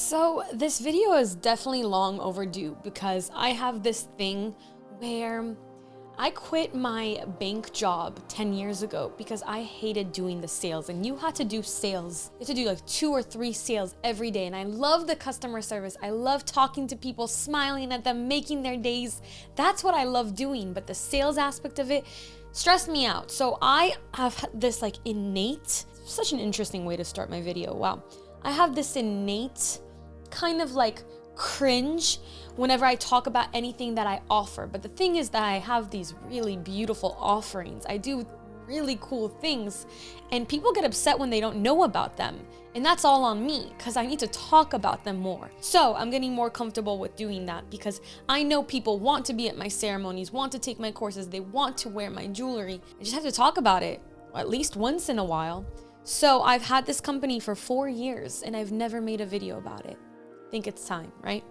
So this video is definitely long overdue because I have this thing where I quit my bank job 10 years ago because I hated doing the sales, and you had to do sales. You had to do like 2 or 3 sales every day. And I love the customer service. I love talking to people, smiling at them, making their days. That's what I love doing. But the sales aspect of it stressed me out. So I have this like innate, such an interesting way to start my video. Wow. I have this innate kind of like cringe whenever I talk about anything that I offer. But the thing is that I have these really beautiful offerings. I do really cool things, and people get upset when they don't know about them. And that's all on me because I need to talk about them more. So I'm getting more comfortable with doing that because I know people want to be at my ceremonies, want to take my courses, they want to wear my jewelry. I just have to talk about it at least once in a while. So I've had this company for 4 years and I've never made a video about it. I think it's time, right?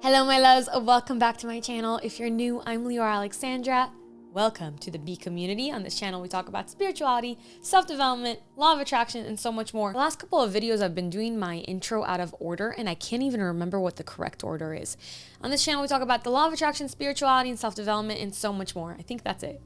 Hello, my loves. Welcome back to my channel. If you're new, I'm Leeor Alexandra. Welcome to the B community. On this channel, we talk about spirituality, self-development, law of attraction, and so much more. The last couple of videos, I've been doing my intro out of order, and I can't even remember what the correct order is. On this channel, we talk about the law of attraction, spirituality, and self-development, and so much more. I think that's it.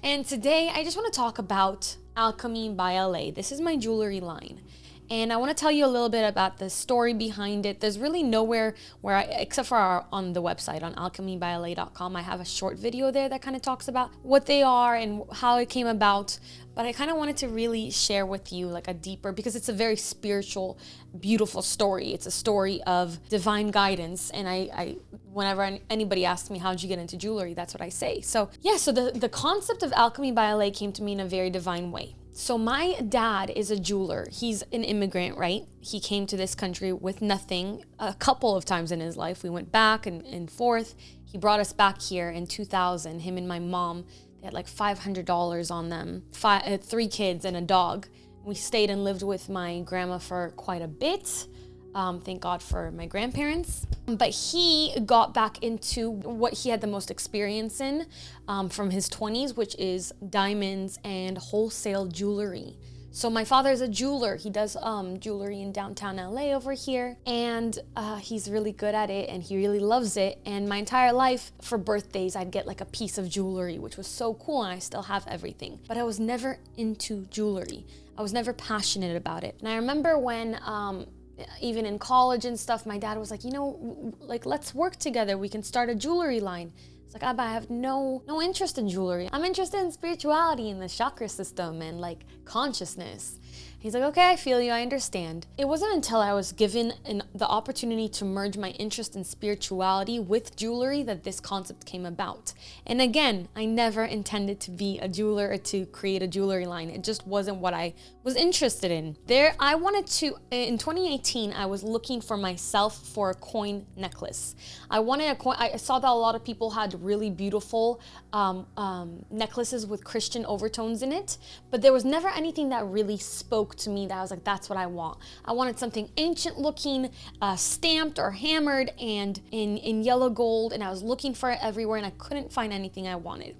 And today, I just want to talk about Alchemy by LA. This is my jewelry line. And I want to tell you a little bit about the story behind it. There's really nowhere where except for on the website on alchemybyla.com, I have a short video there that kind of talks about what they are and how it came about. But I kind of wanted to really share with you like a deeper, because it's a very spiritual, beautiful story. It's a story of divine guidance. And I whenever anybody asks me, how'd you get into jewelry? That's what I say. So yeah, so the concept of Alchemy by LA came to me in a very divine way. So my dad is a jeweler. He's an immigrant, right? He came to this country with nothing a couple of times in his life. We went back and forth. He brought us back here in 2000, him and my mom. They had like $500 on them, 3 kids and a dog. We stayed and lived with my grandma for quite a bit. Thank God for my grandparents. But he got back into what he had the most experience in from his 20s, which is diamonds and wholesale jewelry. So my father is a jeweler. He does jewelry in downtown LA over here, and he's really good at it and he really loves it. And my entire life for birthdays, I'd get like a piece of jewelry, which was so cool, and I still have everything. But I was never into jewelry. I was never passionate about it. And I remember when even in college and stuff, my dad was like, you know, like, let's work together. We can start a jewelry line. It's like, Abba, I have no interest in jewelry. I'm interested in spirituality and the chakra system and like consciousness. He's like, okay, I feel you, I understand. It wasn't until I was given the opportunity to merge my interest in spirituality with jewelry that this concept came about. And again, I never intended to be a jeweler or to create a jewelry line. It just wasn't what I was interested in. In 2018, I was looking for myself for a coin necklace. I wanted a coin. I saw that a lot of people had really beautiful necklaces with Christian overtones in it, but there was never anything that really spoke to me that I was like, that's what I want. I wanted something ancient looking, stamped or hammered and in yellow gold, and I was looking for it everywhere and I couldn't find anything I wanted.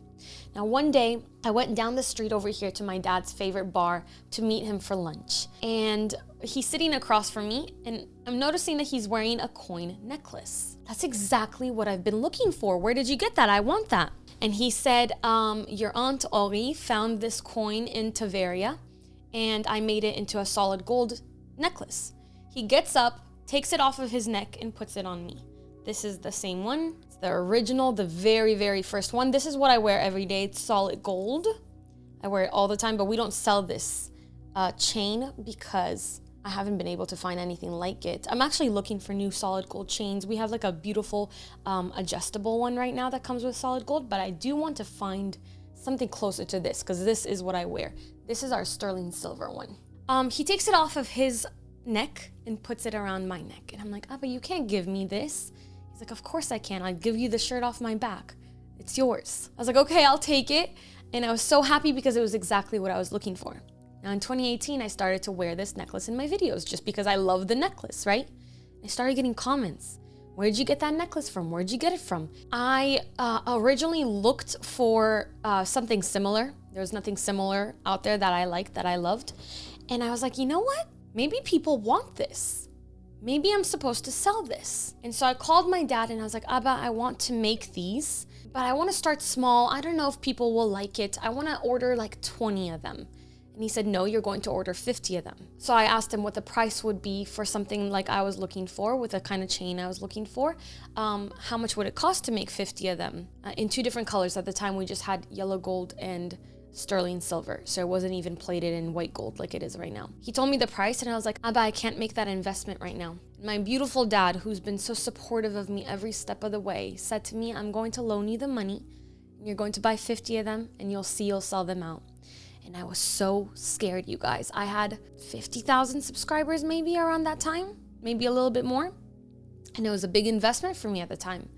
Now one day I went down the street over here to my dad's favorite bar to meet him for lunch, and he's sitting across from me and I'm noticing that he's wearing a coin necklace. That's exactly what I've been looking for. Where did you get that? I want that. And he said, your aunt Ori found this coin in Tavaria and I made it into a solid gold necklace. He gets up, takes it off of his neck and puts it on me. This is the same one. It's the original, the very, very first one. This is what I wear every day. It's solid gold. I wear it all the time, but we don't sell this chain because I haven't been able to find anything like it. I'm actually looking for new solid gold chains. We have like a beautiful adjustable one right now that comes with solid gold, but I do want to find something closer to this because this is what I wear. This is our sterling silver one. He takes it off of his neck and puts it around my neck. And I'm like, but you can't give me this. He's like, of course I can. I'll give you the shirt off my back. It's yours. I was like, okay, I'll take it. And I was so happy because it was exactly what I was looking for. Now in 2018, I started to wear this necklace in my videos just because I love the necklace, right? I started getting comments. Where'd you get that necklace from? Where'd you get it from? I originally looked for something similar. There was nothing similar out there that I liked, that I loved. And I was like, you know what? Maybe people want this. maybe I'm supposed to sell this. And so I called my dad and I was like, Abba, I want to make these, but I want to start small. I don't know if people will like it. I want to order like 20 of them. And he said, no, you're going to order 50 of them. So I asked him what the price would be for something like I was looking for, with the kind of chain I was looking for. How much would it cost to make 50 of them in 2 different colors? At the time, we just had yellow gold and sterling silver. So it wasn't even plated in white gold like it is right now. He told me the price and I was like, Abba, I can't make that investment right now. My beautiful dad, who's been so supportive of me every step of the way, said to me, I'm going to loan you the money. And you're going to buy 50 of them and you'll see you'll sell them out. And I was so scared, you guys. I had 50,000 subscribers maybe around that time, maybe a little bit more. And it was a big investment for me at the time.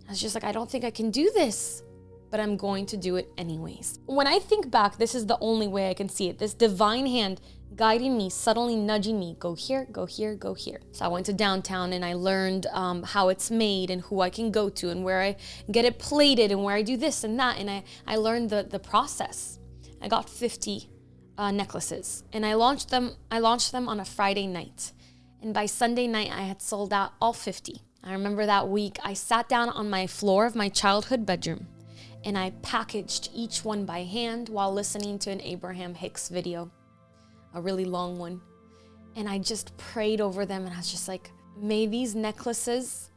I was just like, I don't think I can do this, but I'm going to do it anyways. When I think back, this is the only way I can see it. This divine hand guiding me, subtly nudging me, go here, go here, go here. So I went to downtown and I learned how it's made and who I can go to and where I get it plated and where I do this and that. And I learned the process. I got 50 necklaces and I launched them on a Friday night. And by Sunday night, I had sold out all 50. I remember that week, I sat down on my floor of my childhood bedroom and I packaged each one by hand while listening to an Abraham Hicks video, a really long one. And I just prayed over them and I was just like, may these necklaces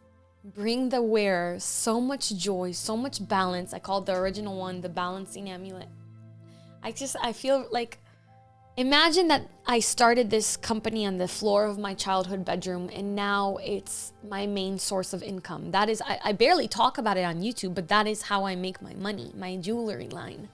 bring the wearer so much joy, so much balance. I called the original one the balancing amulet. I feel like, imagine that I started this company on the floor of my childhood bedroom and now it's my main source of income. That is, I barely talk about it on YouTube, but that is how I make my money, my jewelry line.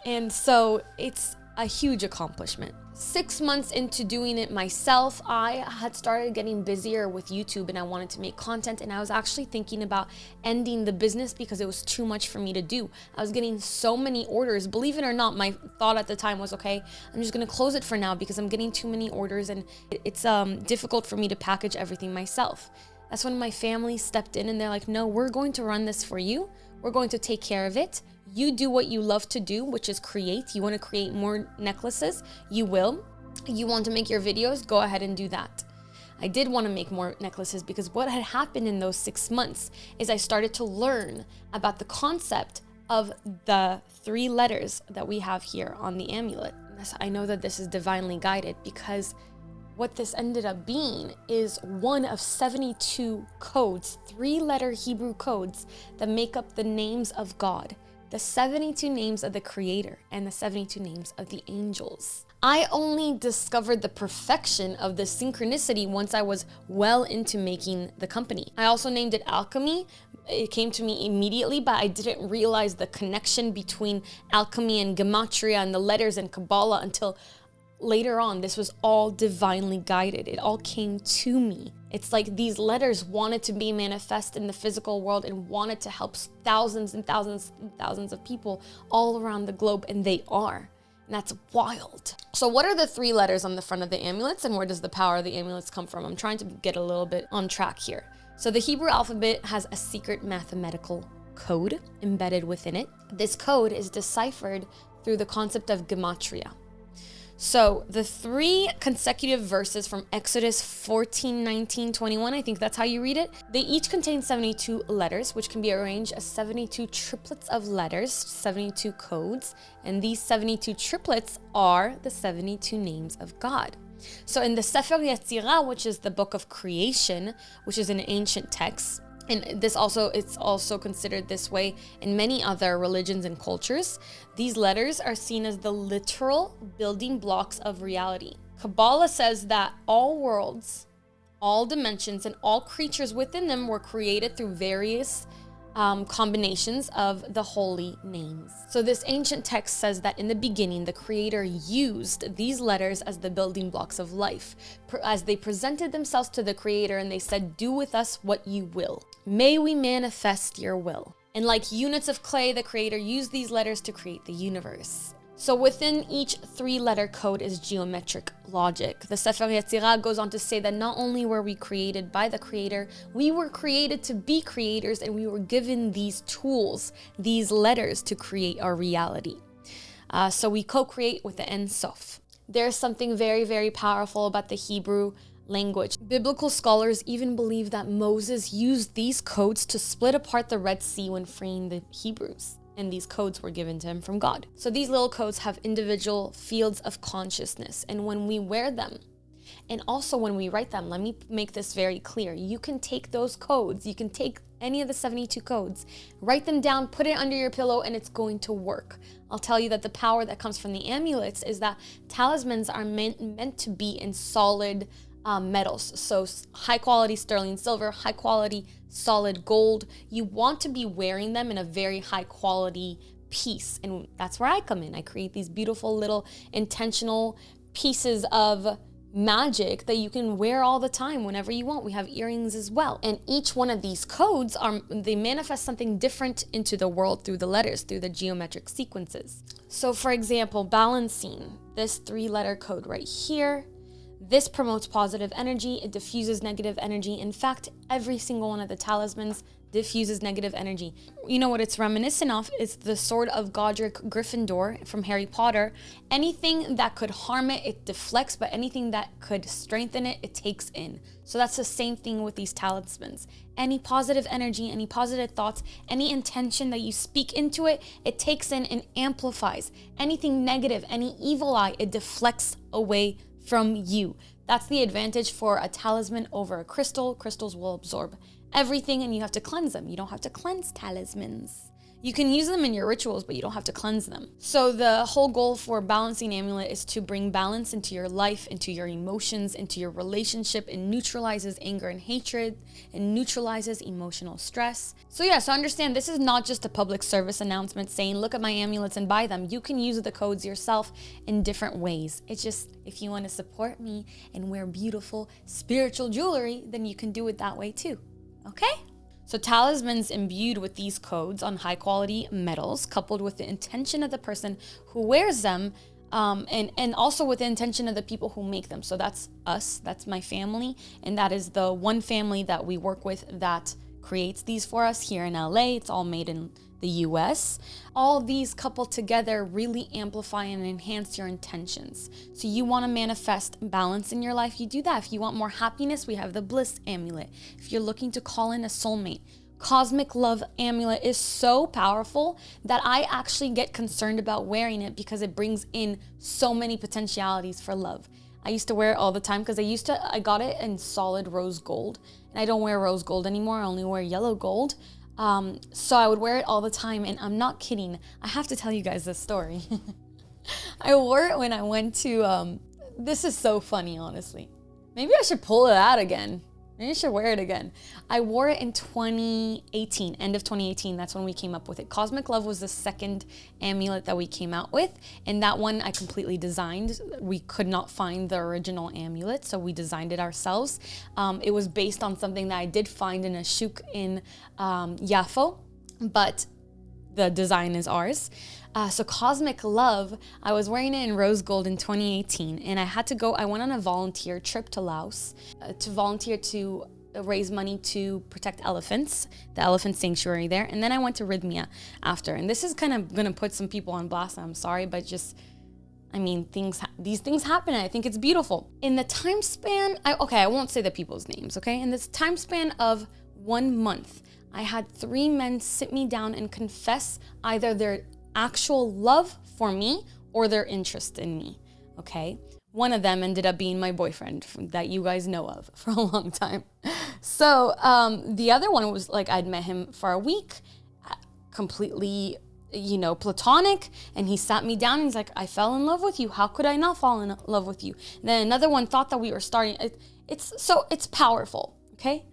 And so it's a huge accomplishment. 6 months into doing it myself, I had started getting busier with YouTube and I wanted to make content, and I was actually thinking about ending the business because it was too much for me to do. I was getting so many orders. Believe it or not, my thought at the time was, okay, I'm just gonna close it for now because I'm getting too many orders and it's difficult for me to package everything myself. That's when my family stepped in and they're like, no, we're going to run this for you. We're going to take care of it. You do what you love to do, which is create. You want to create more necklaces? You will. You want to make your videos? Go ahead and do that. I did want to make more necklaces because what had happened in those 6 months is I started to learn about the concept of the 3 letters that we have here on the amulet. I know that this is divinely guided because what this ended up being is one of 72 codes, 3-letter Hebrew codes that make up the names of God. The 72 names of the Creator and the 72 names of the angels. I only discovered the perfection of the synchronicity once I was well into making the company. I also named it Alchemy. It came to me immediately, but I didn't realize the connection between alchemy and gematria and the letters and Kabbalah until later on. This was all divinely guided. It all came to me. It's like these letters wanted to be manifest in the physical world and wanted to help thousands and thousands and thousands of people all around the globe, and they are. And that's wild. So what are the 3 letters on the front of the amulets, and where does the power of the amulets come from? I'm trying to get a little bit on track here. So the Hebrew alphabet has a secret mathematical code embedded within it. This code is deciphered through the concept of gematria. So the 3 consecutive verses from Exodus 14, 19, 21, I think that's how you read it. They each contain 72 letters, which can be arranged as 72 triplets of letters, 72 codes. And these 72 triplets are the 72 names of God. So in the Sefer Yetzirah, which is the book of creation, which is an ancient text, and it's also considered this way in many other religions and cultures, these letters are seen as the literal building blocks of reality. Kabbalah says that all worlds, all dimensions, and all creatures within them were created through various combinations of the holy names. So this ancient text says that in the beginning, the Creator used these letters as the building blocks of life, as they presented themselves to the Creator and they said, do with us what you will. May we manifest your will. And like units of clay, the Creator used these letters to create the universe. So within each 3-letter code is geometric logic. The Sefer Yetzirah goes on to say that not only were we created by the Creator, we were created to be creators, and we were given these tools, these letters, to create our reality. So we co-create with the Ein Sof. There's something very, very powerful about the Hebrew language. Biblical scholars even believe that Moses used these codes to split apart the Red Sea when freeing the Hebrews. And these codes were given to him from God. So these little codes have individual fields of consciousness. And when we wear them, and also when we write them, let me make this very clear. You can take those codes, you can take any of the 72 codes, write them down, put it under your pillow, and it's going to work. I'll tell you that the power that comes from the amulets is that talismans are meant to be in solid metals. So high quality sterling silver, high quality solid gold. You want to be wearing them in a very high quality piece. And that's where I come in. I create these beautiful little intentional pieces of magic that you can wear all the time whenever you want. We have earrings as well. And each one of these codes they manifest something different into the world through the letters, through the geometric sequences. So for example, balancing, this 3-letter code right here, this promotes positive energy. It diffuses negative energy. In fact, every single one of the talismans diffuses negative energy. You know what it's reminiscent of? It's the sword of Godric Gryffindor from Harry Potter. Anything that could harm it, it deflects, but anything that could strengthen it, it takes in. So that's the same thing with these talismans. Any positive energy, any positive thoughts, any intention that you speak into it, it takes in and amplifies. Anything negative, any evil eye, it deflects away from you. That's the advantage for a talisman over a crystal. Crystals will absorb everything and you have to cleanse them. You don't have to cleanse talismans. You can use them in your rituals, but you don't have to cleanse them. So the whole goal for balancing amulet is to bring balance into your life, into your emotions, into your relationship. It neutralizes anger and hatred. It neutralizes emotional stress. So understand this is not just a public service announcement saying, look at my amulets and buy them. You can use the codes yourself in different ways. It's just, if you want to support me and wear beautiful spiritual jewelry, then you can do it that way too. Okay? So talismans imbued with these codes on high quality metals, coupled with the intention of the person who wears them, and also with the intention of the people who make them. So that's us, that's my family, and that is the one family that we work with that creates these for us here in LA. It's all made in the US. All these coupled together really amplify and enhance your intentions. So you want to manifest balance in your life, you do that. If you want more happiness, we have the bliss amulet. If you're looking to call in a soulmate, cosmic love amulet is so powerful that I actually get concerned about wearing it because it brings in so many potentialities for love. I used to wear it all the time because I got it in solid rose gold, and I don't wear rose gold anymore. I only wear yellow gold. So I would wear it all the time, and I'm not kidding. I have to tell you guys this story. I wore it when I went to, this is so funny, honestly. Maybe I should pull it out again. Maybe I should wear it again. I wore it in 2018, end of 2018. That's when we came up with it. Cosmic Love was the second amulet that we came out with. And that one I completely designed. We could not find the original amulet, so we designed it ourselves. It was based on something that I did find in a shuk in Yafo, but the design is ours. So Cosmic Love, I was wearing it in rose gold in 2018, and I went on a volunteer trip to Laos to volunteer to raise money to protect elephants, the elephant sanctuary there. And then I went to Rhythmia after. And this is kind of going to put some people on blast. I'm sorry, but these things happen, and I think it's beautiful. In the time span, I won't say the people's names, okay? In this time span of 1 month, I had 3 men sit me down and confess either their actual love for me or their interest in me, okay? One of them ended up being my boyfriend that you guys know of for a long time. So the other one was like, I'd met him for a week, completely, platonic. And he sat me down and he's like, I fell in love with you. How could I not fall in love with you? And then another one thought that we were starting. It's powerful, okay?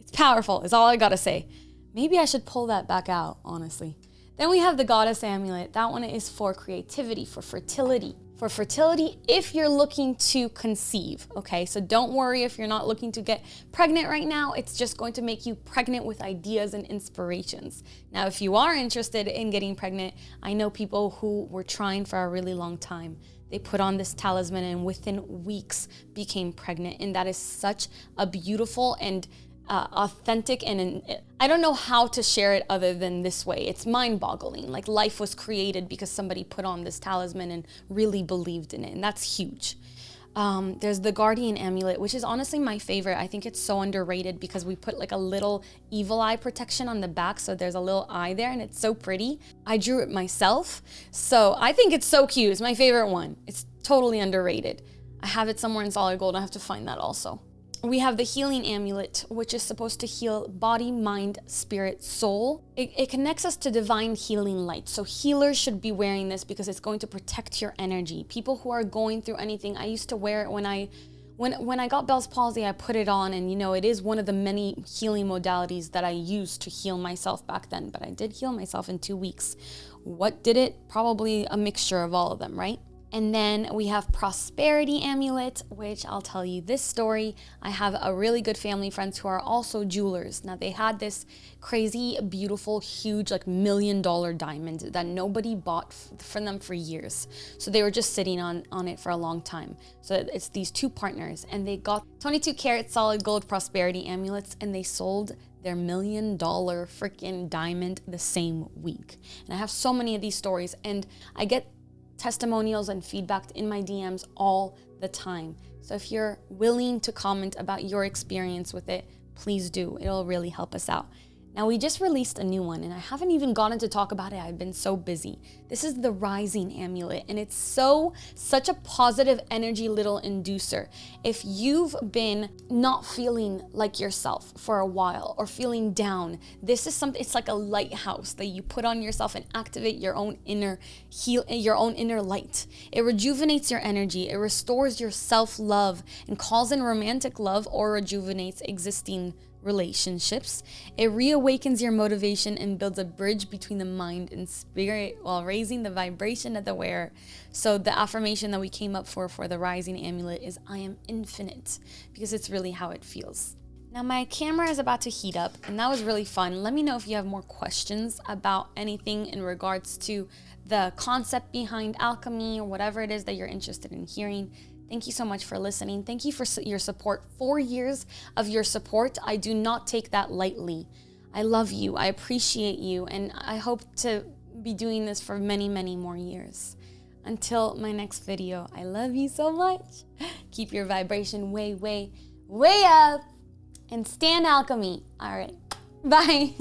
It's powerful is all I gotta say. Maybe I should pull that back out, honestly. Then we have the Goddess Amulet. That one is for creativity, for fertility. For fertility, if you're looking to conceive, okay? So don't worry if you're not looking to get pregnant right now. It's just going to make you pregnant with ideas and inspirations. Now, if you are interested in getting pregnant, I know people who were trying for a really long time. They put on this talisman and within weeks became pregnant. And that is such a beautiful and authentic, and I don't know how to share it other than this way. It's mind-boggling. Like life was created because somebody put on this talisman and really believed in it, and that's huge. There's the Guardian Amulet, which is honestly my favorite. I think it's so underrated because we put like a little evil eye protection on the back. So there's a little eye there and it's so pretty. I drew it myself. So I think it's so cute. It's my favorite one. It's totally underrated. I have it somewhere in solid gold. I have to find that also. We have the Healing Amulet, which is supposed to heal body, mind, spirit, soul. It connects us to divine healing light. So healers should be wearing this because it's going to protect your energy. People who are going through anything, I used to wear it when I got Bell's palsy, I put it on, and you know, it is one of the many healing modalities that I used to heal myself back then, but I did heal myself in 2 weeks. What did it? Probably a mixture of all of them, right? And then we have Prosperity Amulet, which I'll tell you this story. I have a really good family friends who are also jewelers. Now they had this crazy, beautiful, huge, like $1 million diamond that nobody bought from them for years. So they were just sitting on it for a long time. So it's these two partners and they got 22 karat solid gold Prosperity Amulets and they sold their $1 million freaking diamond the same week. And I have so many of these stories and I get testimonials and feedback in my DMs all the time. So if you're willing to comment about your experience with it, please do. It'll really help us out. Now we just released a new one and I haven't even gotten to talk about it. I've been so busy. This is the Rising Amulet and it's such a positive energy little inducer. If you've been not feeling like yourself for a while or feeling down, this is something, it's like a lighthouse that you put on yourself and activate your own inner light. It rejuvenates your energy. It restores your self-love and calls in romantic love or rejuvenates existing relationships. It reawakens your motivation and builds a bridge between the mind and spirit while raising the vibration of the wearer. So the affirmation that we came up for the Rising Amulet is I am infinite, because it's really how it feels. Now my camera is about to heat up and that was really fun. Let me know if you have more questions about anything in regards to the concept behind alchemy or whatever it is that you're interested in hearing. Thank you so much for listening. Thank you for your support. 4 years of your support. I do not take that lightly. I love you. I appreciate you. And I hope to be doing this for many, many more years. Until my next video, I love you so much. Keep your vibration way, way, way up. And stand alchemy. All right. Bye.